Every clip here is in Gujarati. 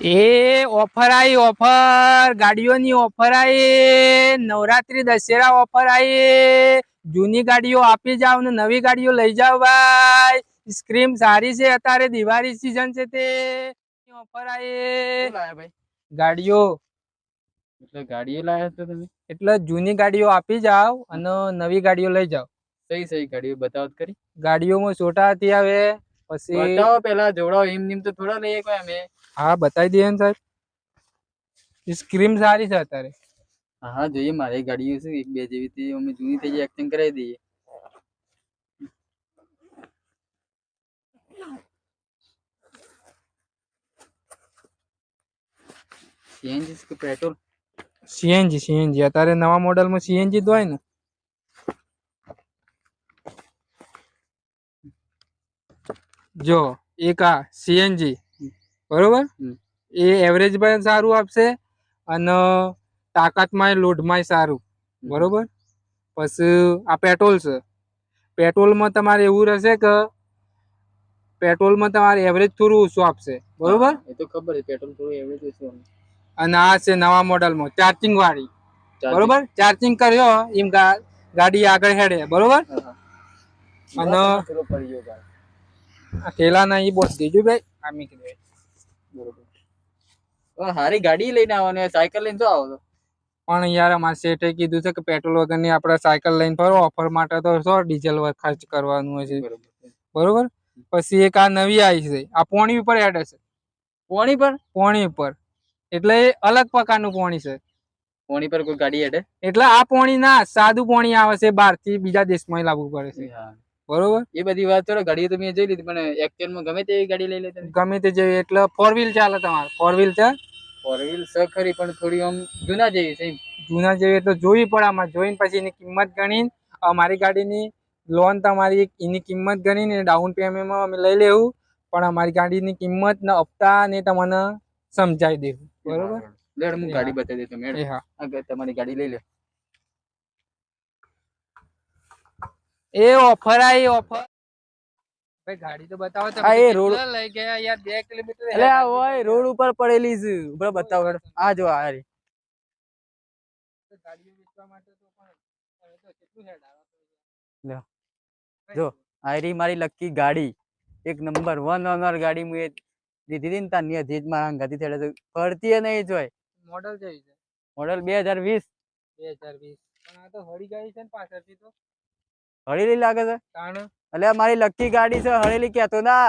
એ ઓફર આવી ઓફર ગાડીઓની ઓફર આવી નવરાત્રી દશેરા ઓફર આવી જૂની ગાડીઓ આપી જાવ ને નવી ગાડીઓ લઈ જાવ ભાઈ સ્ક્રીમ સારી છે અત્યારે દિવાળી સીઝન છે તે ઓફર આવી ભાઈ ગાડીઓ એટલે ગાડીઓ લાયા છો તમે? એટલે જૂની ગાડીઓ આપી જાવ અને નવી ગાડીઓ લઈ જાવ. સહી ગાડીઓ બતાવો તો ખરી. ગાડીઓમાં છોટા હતી આવે પછી બતાવો પેલા જોડાઓ એમ નીમ તો થોડા લઈએ કોઈ અમે. હા બતાવી દઈએ ને સાહેબ સ્ક્રીમ સારી છે અત્યારે. હા જોઈએ મારે ગાડીઓ છે એક બે જેવી અમે જૂની થઈ જાય એક્ટિંગ કરાવી દઈએ. સીએનજી કે પેટ્રોલ? સીએનજી અત્યારે નવા મોડેલમાં સીએનજી જ હોય ને. જો એક આ સીએનજી બરોબર એ એવરેજ પણ સારું આપશે અને તાકાતમાં લોડમાં સારું બરોબર. પછી આ પેટ્રોલ છે. પેટ્રોલમાં તમારે એવું રહેશે કે પેટ્રોલમાં તમારે એવરેજ થોડું ઓછું આપશે બરોબર. એ તો ખબર છે પેટ્રોલ થોડું એવરેજ ઓછું. અને આ છે નવા મોડેલમાં ચાર્જિંગ વાળી બરોબર. ચાર્જિંગ કર્યો એમ ગાડી આગળ હેડે બરોબર. અને થેલા ના ઈ બોલ દીજુ ભાઈ આમી કીધું બરોબર. હારી ગાડી લઈને આવવાની સાયકલ લઈને તો આવો. પણ યાર અમારે શેઠે કીધું છે કે પેટ્રોલ વગરની આપણે સાયકલ લઈને ફરો ઓફર માટે તો શું ડીઝલ ખર્ચ કરવાનું હોય છે બરોબર. પછી એક આ નવી આવી છે આ પોણી ઉપર હેડે છે. પોણી ઉપર એટલે અલગ પ્રકારનું પોણી છે. પોણી પર કોઈ ગાડી હેડે એટલે આ પોણી ના સાદું પોણી આવે છે બહાર થી બીજા દેશમાં લાવવું પડે છે બરોબર. એ બધી વાત કરો ગાડીઓ તો મેં જોઈ લીધી પણ એક્ચુઅલમાં ગમે તેવી ગાડી લઈ લે ગમે તે જેવી એટલે 4 વ્હીલ ચાલે તમારે 4 વ્હીલ છે. 4 વ્હીલ છે ખરી પણ થોડી આમ જૂના જેવી છે. જૂના જેવી એટલે જોવી પડે આમાં જોઈને પછી એની કિંમત ગણી અમારી ગાડીની લોન તમારી એની કિંમત ગણીને ડાઉન પેમેન્ટમાં અમે લઈ લેવું પણ અમારી ગાડીની કિંમત ને હપ્તા ને તમને સમજાવી દેવું બરોબર. લેડ હું ગાડી બતાવી દે તમે. હા તમારી ગાડી લઈ લે. એ ઓફર આવી ઓફર ભાઈ ગાડી તો બતાવો તમે. આ એ રોડ લઈ ગયા યાર 2 કિલોમીટર એટલે આ હોય રોડ ઉપર પડેલી છે ઉપર બતાવો. આ જો આ રી ગાડીઓ વેચવા માટે તો પણ તો કેટલું હેડ આવે લે જો આ રી મારી લકી ગાડી એક નંબર 1 ઓનર ગાડી મુએ દીધી દીન તાની હજી મારા અંગાથી થેડે ફરતી નહીં જોય. મોડલ છે મોડલ 2020 પણ આ તો હળી ગાડી છે ને પાછળથી તો હળેલી લાગે છે. એટલે મારી લકી ગાડી છે હળેલી કેતો ના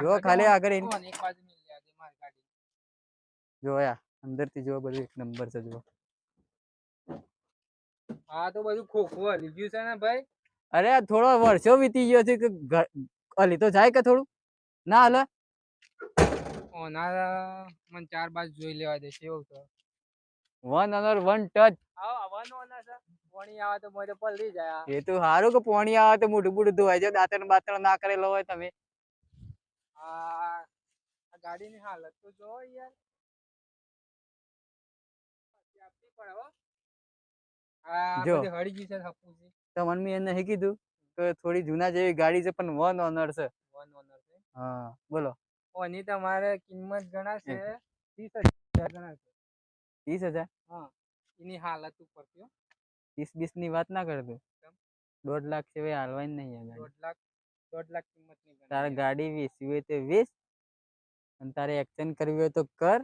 જો ખાલી આગળ એક બાજુ મિલ જાય મારી ગાડી જોયા અંદર થી જો બધું એક નંબર છે જો. હા તો બધું ખોખું હલી ગયું છે ને ભાઈ. અરે થોડો વર્ષો વીતી ગયો છે કે હલી તો જાય કે થોડું ના હલે ઓના મને 4 બાજુ જોઈ લેવા દે છે એવું તો 1 ઓનર 1 ટચ. હા 1 ઓનર છે. પોણી આવે તો મોય પલળી જાય. એ તો સારું કે પોણી આવે તો મોઢું બુઢું ધોવાય છે દાંતણ બાતણ ના કરેલો હોય તમે. આ ગાડીની હાલત તો જો યાર આપવી પડે હો. આ બધી હળી ગઈ છે હપુજી. તમને મેં નહીં કીધું કે થોડી જૂના જેવી ગાડી છે પણ 1 ઓનર છે. 1 ઓનર છે. હા બોલો. ઓની તમારે કિંમત ગણાશે 30,000 ગણાશે. 30,000? હા એની હાલત ઉપર થયો 30-20 ની વાત ના કરતો. 1.5 લાખ સિવાય હાલવાની નહીં. 1.5 લાખ કિંમત ની તારે ગાડી વેચવી હોય તો વેચ અને તારે એક્સચેન્જ કરવી હોય તો કર.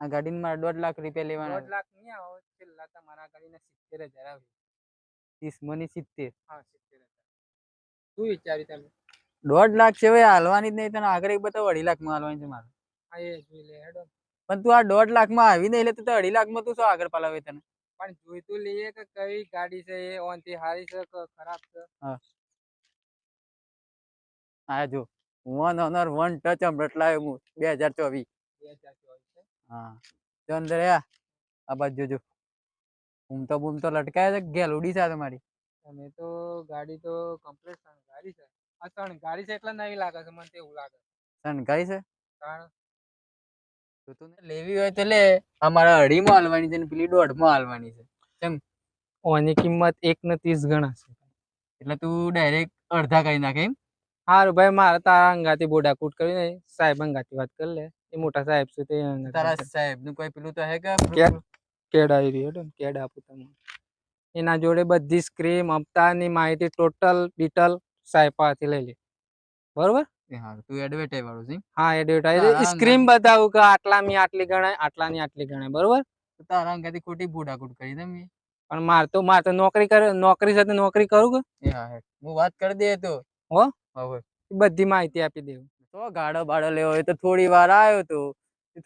આ ગાડીને મારે 1.5 લાખ રૂપિયા લેવાના. 1.5 લાખ નહીં આવો છેલ્લા તમારા ગાડીને 70,000 આવે. 30 મની 70. હા 70,000. શું વિચારી તમે? 1.5 લાખ સિવાય હાલવાની જ નહીં. તને આગળ એક બતાવો 2.5 લાખ માં હાલવાની છે મારે. હા એ જોઈ લે હેડો. પણ તું આ 1.5 લાખ માં આવી નહીં એટલે તું 2.5 લાખ માં તું શું આગળ પલાવે તને? પણ જોઈતું લઈએ કે કઈ ગાડી છે એ ઓનથી હારી છે કે ખરાબ છે. હા આ જો 1 ઓનર 1 ટચ હમણાં લાવ્યો હું 2024. હા તો અંદર આ બાજુ જોજો બૂમ તો લટકાય છે ગેલુડી છે તમારી. તમે તો ગાડી તો કમ્પ્લીટ શણગારી છે. આ શણગારી છે એટલે નવી લાગે છે મને એવું લાગે. શણગારી છે કારણ તો તું લેવી હોય તો લે. અમારા 2.5 માં હાલવાની છે ને પેલી 1.5 માં હાલવાની છે. કેમ ઓની કિંમત 1.30 ગણા છે એટલે તું ડાયરેક્ટ અડધા કરી નાખે એમ. હારું ભાઈ મારે તારા અંગાથી બોડાકૂટ કરીને સાહેબ અંગાથી વાત કરી લે એ મોટા સાહેબ છે તે તારા સાહેબ નું કોઈ પેલું તો હે કે કેડ આવી રહ્યું કેડ આપું તમને એના જોડે બધી સ્ક્રીમ હપ્તાની માહિતી ટોટલ ડિટેલ સાહેબ પાસેથી લઈ લે બરોબર હા તું એડવર્ટાઈઝ વાળું છે હા તારા એડવર્ટાઇઝ સ્ક્રીમ બતાવું કે આટલાની આટલી ગણાય આટલાની આટલી ગણાય બરોબર તારા અંગાથી ખોટી બુડાકૂટ કરી દે મેં પણ માર તો નોકરી સાથે નોકરી કરું કે એ હા હે હું વાત કરી દે તો હો હવે બધી માહિતી આપી દેવું તો ગાડો બાડો લેવો હોય તો થોડી વાર આવ્યો તો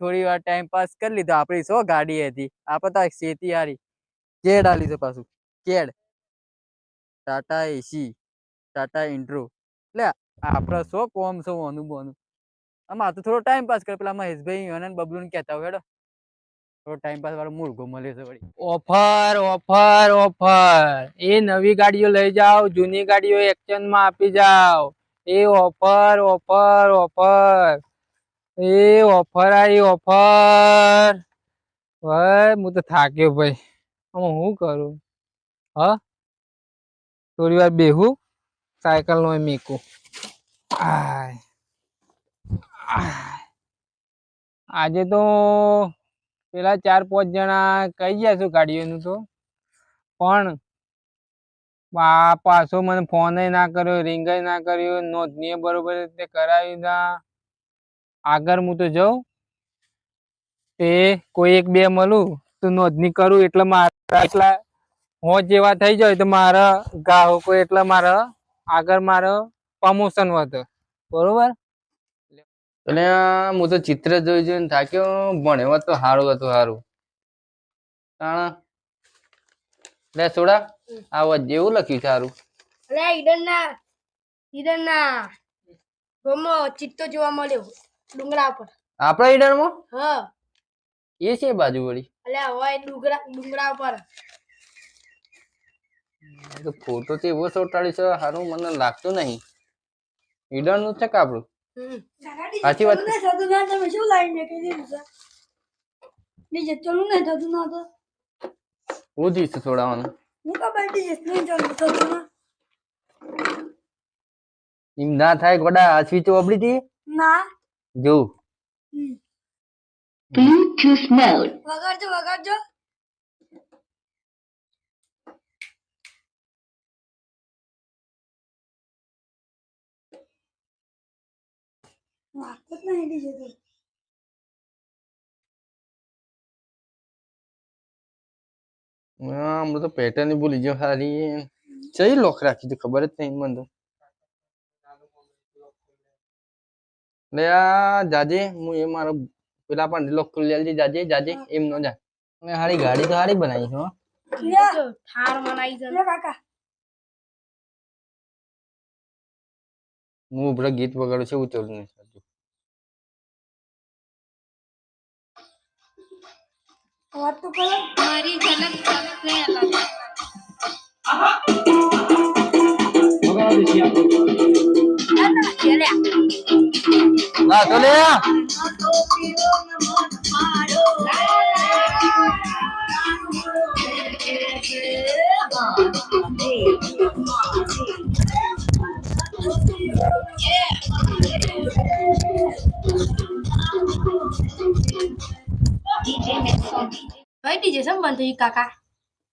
થોડી વાર ટાઈમ પાસ કરી લીધો આપડી સો ગાડી હતી આપણે તો શેતી હારી કેડ આલી છે પાછું કેડ ટાટા એસી ટાટા ઇન્ટ્રો એટલે આપડે શું કોમ છે ઓનું બોનું આમાં તો થોડો ટાઈમ પાસ કરે પેલા મહેશભાઈ અને બબલુ ને કહેતા હોય થોડો ટાઈમ પાસ વાળો મૂળગો મળે છે વળી ઓફર ઓફર ઓફર એ નવી ગાડીઓ લઈ જાઓ જૂની ગાડીઓ એક્સચેન્જ માં આપી જાઓ એ ઓફર ઓફર ઓફર એ ઓફર આવી ઓફર ભાઈ હું તો થાક્યો ભાઈ હું શું કરું હા થોડી વાર બેહું સાયકલ નો મેકું આજે તો પેલા 4-5 જણા કહી ગયા છું ગાડીઓનું તો પણ પાછો મને ફોન ના કર્યો રિંગ ના કર્યો નોંધણી બરોબર રીતે કરાવી ના આગળ હું તો જાઉં તે કોઈ 1-2 મળું તો નોંધણી કરું એટલે મારા એટલા હું જેવા થઈ જાય તો મારા ગ્રાહકો એટલે મારા આગળ મારા પ્રમોશન વધે બરોબર એટલે હું તો ચિત્ર જોઈ જોઈને થાક્યો ભણ્યો તો સારું હતું સારું લે સોડા આ જેવું લખ્યું છે સારું અલે ઈડરના ગમો ચિત્તો જોવા મળ્યો ડુંગરા પર આપણા ઈડરમાં હા એ છે બાજુ વળી અલે હોય ડુંગરા પર ફોટો તો એવો ચોટાડી છે સારું મને લાગતું નહીં ઈડર નું છે કે આપણું સાચી વાત છે. થતું ના તમે શું લાઈન મેકી દીધું છે નીચે ચલું નહીં થતું ના તો હું દિવસે છોડાવવાનું હું કા બેઠી જઈશ નહીં ચાલુ થતું ના એમ ના થાય ગોડા આ સ્વીચ ઓબળી હતી ના જોઉં Bluetooth mode. વગાડજો વાત જ નહીં દીજે તો હમણાં તો પેટર્ન ભૂલી ગયો સારી ચઈ લોક રાખી તું ખબર જ નહીં મને તો લે આ જાજે હું એ મારો પેલા પણ લોક ખુલ્લી જાજે જાજે એમ ન જા મેં હારી ગાડી તો હારી બનાવી છે હો થાર મનાઈ છે કાકા હું બડા ગીત વગાડું છે એવું ચાલુ નહીં થતું વાત તો કરો મારી ઝલક સબસે ના તો લે કઈ ડીજે સમ બંધ થયું કાકા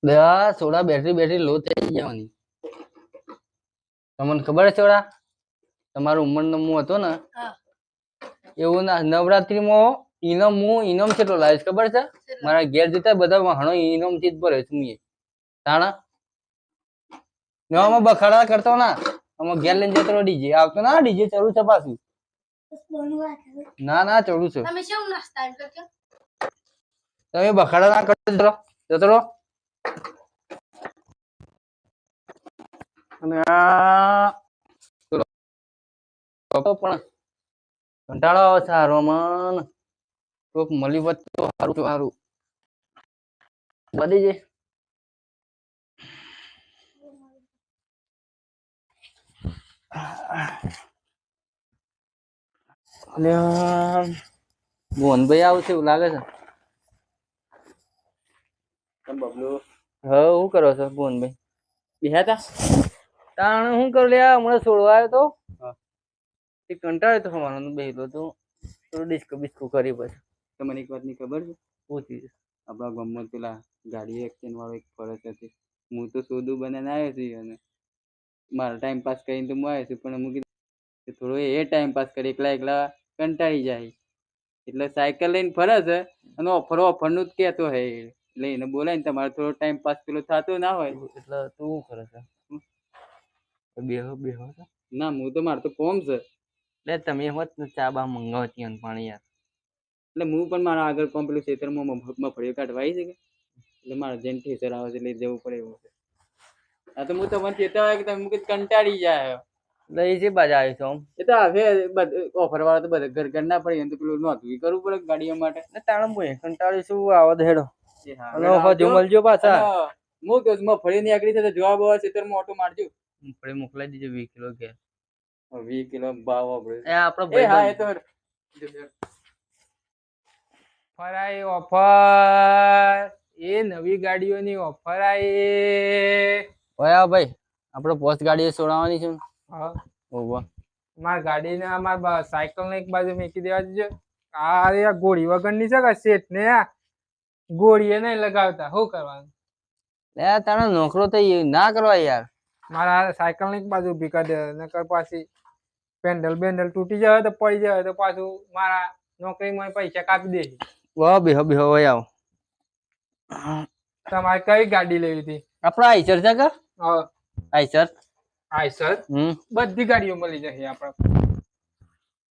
લે આ સોડા બેટરી લો થઈ જવાની તમને ખબર છે સોડા તમારો ઉંમરનો હું હતો ને હા એવું ના નવરાત્રીમાં ઇનામ કેટલો લાવીશ ખબર છે મારા ઘેર જતા બધા વાહણો ઇનામ થી જ ભરે છું એ તાણા ને આમાં બખાડા કરતો ના આમાં ઘેર લઈને જતો ડીજે આવતો ના ડીજે ચાલુ છે પાછું ના ચાલુ છે તમે શું નાસ્તા કરજો તમે બખાડા ના કરતો જતો રહો અને આ પણ કંટાળો આવે છે હારવામાં કોક મળી વત તો સારું બધી જે મોહનભાઈ આવશે એવું લાગે છે બબલુ હા શું કરો છો મોહનભાઈ બેહ્યા તા તાણ શું કરું લ્યા હમણાં છોડવા આવ્યો તો કંટાળ્યો તો હવાનો બેસલો તો થોડું ડિસ્કો બિસ્કો કરી પછી તમને એક વાતની ખબર છે પૂછી આપણા ગામમાં પેલા ગાડી એક્સચેન્જ વાળો એક ફરજ હતી. હું તો સોદું બનાવીને આવ્યો છું અને મારો ટાઈમ પાસ કરીને તો હું આવ્યો છું, પણ હું કીધું કે થોડો એ ટાઈમ પાસ કરી એકલા એકલા કંટાળી જાય એટલે સાયકલ લઈને ફરે છે અને ઓફરનું જ કહેતો હોય એટલે એને બોલાય ને તમારે થોડો ટાઈમ પાસ પેલો થતો ના હોય. એટલે તું શું કરે છે? બેહો બેહો છો? ના હું તો મારે તો કોમ છે એટલે તમે હોત ને ચા બા મંગાવતી અને પાણી યાર. એટલે હું પણ મારા આગળ કોમ પેલું ખેતરમાં મફળીઓ કાઢવા આવી છે કે એટલે મારે જેમ ઠેસર આવે છે લઈ જવું પડે એવું છે. હા તો હું તમને કહેતા હોય કે તમે કીધું કંટાળી જાય એટલે એ જે બાજા આવી છો આમ એ તો હવે ઓફર વાળા તો બધા ઘર ઘર ના પડે એમ તો પેલું નોંધવી કરવું પડે ગાડીઓ માટે. ને તાણે હું કંટાળી શું આવત હેડો એ હા, અને આવજો. હજુ મળજો પાછા. અને હું કહું છું, મગફળી નીકળી છે તો જવાબ આવે ખેતરમાં ઓટો મારજો. મગફળી મોકલાઈ દીજો 20 કિલો કે 20 કિલો ભાવ આપણે એ આપણો એ હા એ ભાઈ તો ફરાઈ ઓફર, એ નવી ગાડીઓની ઓફર આવી. ઓયા ભાઈ આપણે પોસ્ટ ગાડીએ છોડાવવાની છે હા, ઓવા મારી ગાડીને સાયકલ ને એક બાજુ મૂકી દેવા દેજો. આ ગોળી વગરની છે કે શેઠ ને આ ગોળીએ નહીં લગાવતા, શું કરવાનું? લે તારા નોકરો તો ના કરવા યાર. મારા સાયકલ ને એક બાજુ ઊભી કરી દે, નકર પાછી પેન્ડલ બેન્ડલ તૂટી જાય તો પડી જાય તો પાછું મારા નોકરીમાં પૈસા કાપી દે. વાહ બેહો બેહો ઓય આવ. તમારે કઈ ગાડી લેવી હતી? આપણા આઈસર છે કે આઈસર? આઈસર બધી ગાડીઓ મળી જશે આપડે.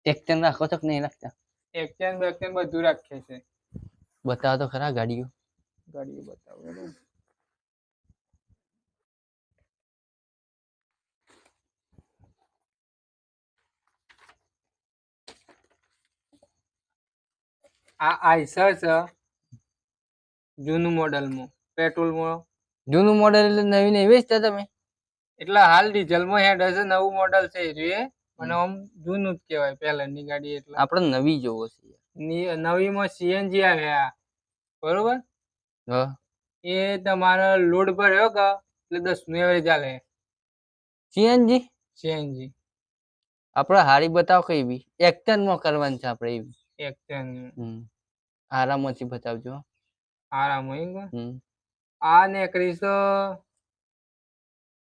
એક્સચેન્જ રાખો છો કે નહીં રાખતા? એક્સચેન્જ બેક્સચેન્જ બધું રાખીએ છે. બતાવો તો ખરા ગાડીઓ. ગાડીઓ બતાવો. આ આઈસર છે જૂનું મોડલમાં, પેટ્રોલમાં. જૂનું મોડેલ એટલે નવી નહીં વેચતા તમે? એટલે હાલ ડીઝલમાં હેડ હશે, નવું મોડલ છે એ અને આમ જૂનું જ કહેવાય પહેલાની ગાડી. એટલે આપણે નવી જોવો છે નવીમાં સીએનજી આવ્યા બરોબર. હા એ તમારો લોડ ભર્યો કે એટલે 10 નું એવરેજ આલે. સીએનજી સીએનજી આપણે હારી બતાવો કઈ બી એક્સચેન્જ માં કરવાની છે આપણે એવી. એક્સચેન્જ આરામથી બતાવજો. આરામ આ નેકરી છે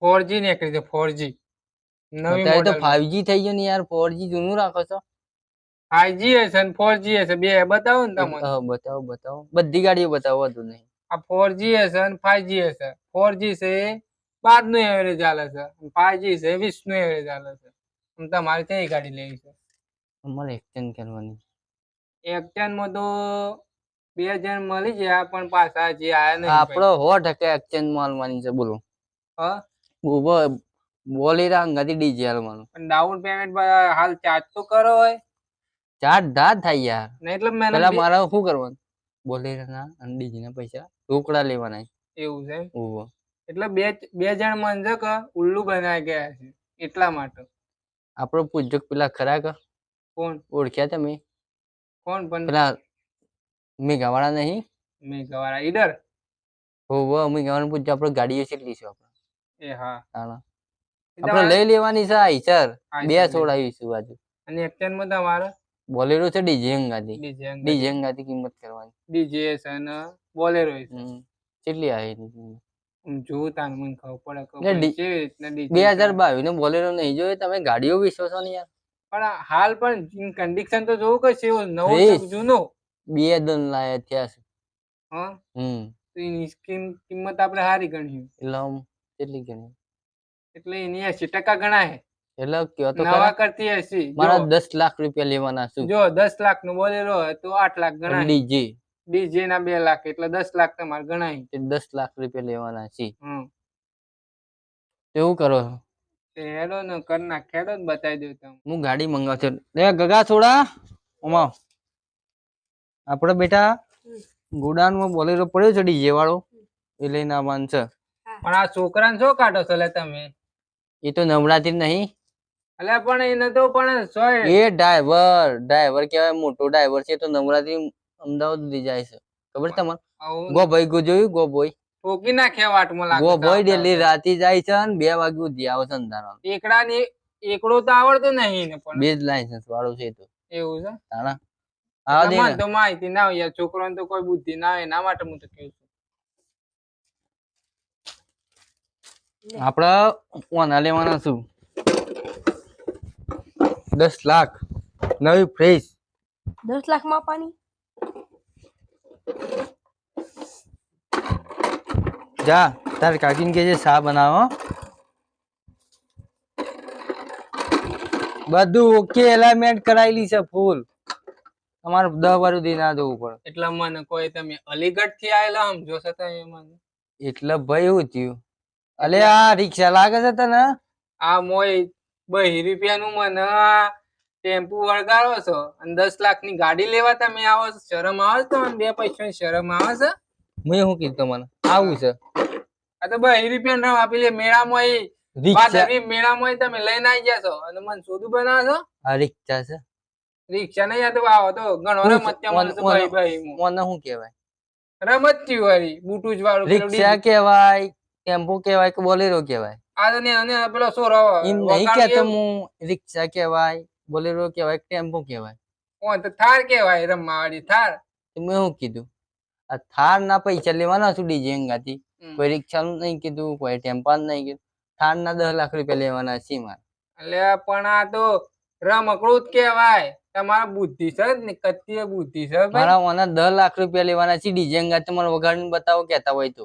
4G નેકરી છે 4G નવી અત્યારે તો મોડલ. 5G થઈ ગયું ને યાર 4G જૂનું રાખો છો. 5G હશે ને 4G હશે, બે બતાવો ને તમને. બતાવો બતાવો બધી ગાડીઓ બતાવો હતું નહીં. આ 4G હશે ને 5G હશે. 4G છે 12 નું એવરેજ આલે છે, 5G છે 20 નું એવરેજ આલે છે. તમારે કઈ ગાડી લેવી છે? અમારે એક્સચેન્જ કરવાની. એક્સચેન્જ માં તો 2 જણ મળી ગયા પણ પાછા હજી આયા નહીં. આપણો 100% એક્સચેન્જ માલવાની છે બોલો. હા બોલેરા અંગાથી ડીજે હાલવાનું. પણ ડાઉન પેમેન્ટ હાલ ચાર્જ તો કરો હોય. ચાર ધાર થાય યાર. ને એટલે મેં પેલા મારે શું કરવાનું? બોલેરા ના અને ડીજે ના પૈસા રોકડા લેવાના. એવું છે ઓહો એટલે બે જણ મને કે ઉલ્લુ બનાવી ગયા છે એટલા માટે. આપણો પૂજક પેલા ખરા કે કોણ ઓળખ્યા તમે? કોણ પણ? પેલા મેઘાવાળા નહીં? મેઘવાળા ઈડર. ઓહો મેઘાવાળા પૂછજો આપણે ગાડીઓ કેટલી છે આપણે. એ હા આપણે લઈ લેવાની છે આઈસર. બે છોડાવીશું બાજુ. અને એક્સચેન્જ માં તમારે બોલેરો છે ડીજે અંગાથી. ડીજે ડીજે અંગાથી કિંમત કરવાની. ડીજે છે અને બોલેરો છે. કેટલી આવી? જોવું તાન મને ખબર પડે કે કેવી રીતના ડીજે. 2022 નો બોલેરો નહીં જોયો તમે? ગાડીઓ વિશ્વાસો ને યાર. પણ હાલ પણ કન્ડિશન તો જોવું કે છે નવો જૂનો. 2 દન લાયા થયા છે. હા તો એની કિંમત આપણે સારી ગણી એટલે કેટલી ગણી? એટલે એની 80% ગણાય. એટલે કયો તો નવા કરતી 80. મારા 10 લાખ રૂપિયા લેવાના છું. જો 10 લાખ નું બોલેરો હોય તો 8 લાખ ગણાય. ડીજે ડીજે ના 2 લાખ એટલે 10 લાખ તમારે ગણાય. 10 લાખ રૂપિયા લેવાના છે. એવું કરો હેડો ને કર નાખ. હેડો ને બતાવી દઉં તમને. હું ગાડી મંગાવ છું. ગગા છોડા ઓમાં આપણે બેટા ગોડાઉનમાં બોલેરો પડ્યો છે ડીજે વાળો એ લઈને આવવાનું છે. પણ આ છોકરાને શું કાઢો છો લે તમે? એ તો નવરાત્રી નહીં અલ્યા પણ એને તો પણ એ ડ્રાઈવર કહેવાય, મોટો ડ્રાઈવર છે. તો નવરાત્રી અમદાવાદ લઈ જાય છે ખબર તમારે? ગો ભાઈ જોયું? ગો ભાઈ ઠોકી નાખ્યા વાટમાં લાગે. ગો ભાઈ ડેલી રાતી જાય છે અને 2 વાગે સુધી આવે છે અંધારામાં. એકડો તો આવડતો નહીં ને પણ. બે જ લાયસન્સ વાળો છે તો. એવું છે? તાણા હા એટલે દે મને ને. તો માહિતી ના હોય યાર, છોકરાને તો કોઈ બુદ્ધિ ના હોય, એના માટે હું તો કહું છું. આપડે ઓના લેવાના છું 10 લાખ નવી ફ્રેશ. 10 લાખ માં પાણી જા તાર કાકીને કે જે શા બનાવો. બધું ઓકે એલાઇનમેન્ટ કરાયેલી છે ફૂલ. તમારે 10 વાર સુધી ના જવું પડે. એટલે મને કોઈ તમે અલીગઢ થી આયેલા આમ જોશો તમે મને. એટલે ભાઈ એવું થયું, અલે આ રિક્ષા લાગે છે તને? આ મોય 2 રૂપિયાનું મને આ ટેમ્પુ વળગાડો છો અને 10 લાખ ની ગાડી લેવા તમે આવો છો? શરમ આવે છે તમને? 2 પૈસાની શરમ આવે છે? મેં શું કીધું મને આવું છે આ તો 2 રૂપિયા ના આપી લે મેળામાં રિક્ષા. ભાદરવી મેળામાં તમે લઈને આવી ગયા છો અને મને સોદું બનાવો છો. આ રિક્ષા છે. રિક્ષા નહીં આ તો આવો તો ઘણો હું રમત્યા મને તો ભાઈ ભાઈ મને શું કહેવાય? રમત્યું વાળી બુટુજ વાળું પેલું રિક્ષા કહેવાય, ટેમ્પો કહેવાય કે બોલેરો કહેવાય? આ તો ને પેલો સોરો એમ નહીં કહેતો હું. રિક્ષા કહેવાય, બોલેરો કહેવાય, ટેમ્પો કહેવાય? તો થાર કેવાય રમવા વાળી થાર. તો મેં શું કીધું? આ થાર ના પૈસા લેવાના છું ડીજે અંગાથી. કોઈ રિક્ષા નું નહીં કીધું, કોઈ ટેમ્પા નું નહીં કીધું. થાર ના 10 લાખ રૂપિયા લેવાના છે મારે. એટલે પણ આ તો રમકડું જ કેવાય. તમારા બુદ્ધિ છે ને કત્તી બુદ્ધિ છે ભાઈ. મારા ઓના 10 લાખ રૂપિયા લેવાના છે ડીજે અંગાથી. તમારે વગાડીને બતાવો કેતા હોય તો.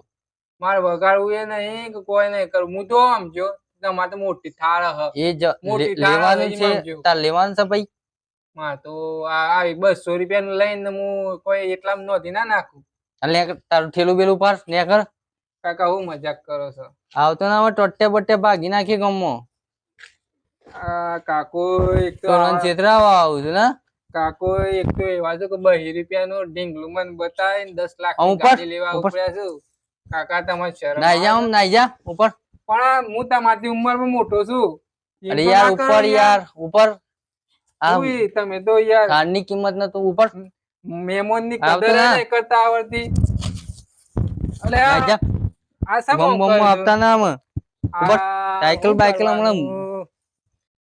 મારે વગાડવું એ નહીં કે કોઈ નહીં કરું. હું તો આમ જો તમારે તો મોટી થાળ હ. એ મોટી થાળ લેવાનું આવે છે. એમાં જો. તાર લેવાનું છે ભાઈ. મારે તો આ આવી 200 રૂપિયાનું લઈને હું કોઈ એટલામાં નોંધી ના નાખું. અને તારું ઠેલું બેલું પાર ને કર. કાકા હું મજાક કરો છો? આવતો ના હવે ટોટે બટ્ટે ભાગી નાખી ગમો. આ કાકો એક તો તોરણ છેતરાવા આવું છું ને. કાકો એક તો એવા છે કે 2 રૂપિયાનું ઢીંગલું મને બતાવીને 10 લાખ ની ઉપર, ગાડી લેવા ઉપર. ઉપડ્યા છું. કાકા તમારે શરમ નાઈ જા આવે? આમ નાઈ જા ઉપર. પણ હું તમારી ઉંમરમાં મોટો છું. એમ અરે તો યાર ના કરો ઉપર યાર ઉપર. આ ઉઈ, તમે તો યાર ખાંડની કિંમત ન તો ઉપર મેમોન ની આવતો કદર ના. નહીં કરતા આવડતી. અલે આ નાઈ જા. શા બમ બમ કર્યું? આપતા ના આમ. ઉપર. આ સાયકલ શું બાયકલ હમણાં. કરવાનું?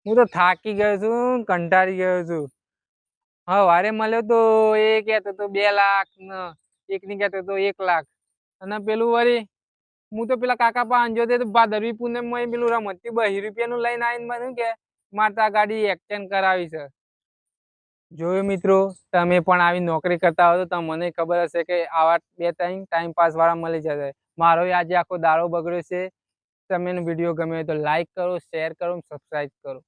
હું તો થાકી ગયો છું, કંટાળી ગયો છું. વારે મળ્યો તો એ કહેતો તો 2 લાખ ને એક ની કહેતો તો 1 લાખ. અને પેલું વળી હું તો પેલા કાકા પાસે અંજો તો ભાદરવી પૂનમ માં પેલું રમતી 2 રૂપિયાનું લઈને આવીને મને કે મારે તો આ ગાડી એક્સચેન્જ કરાવી છે. જોયું મિત્રો, તમે પણ આવી નોકરી કરતા હો તો તમને ખબર હશે કે આવા 2-3 ટાઈમ પાસ વાળા મળી જશે. મારો આજે આખો દાડો બગડ્યો છે. તમને વિડીયો ગમે તો લાઈક કરો, શેર કરો, સબસ્ક્રાઇબ કરો.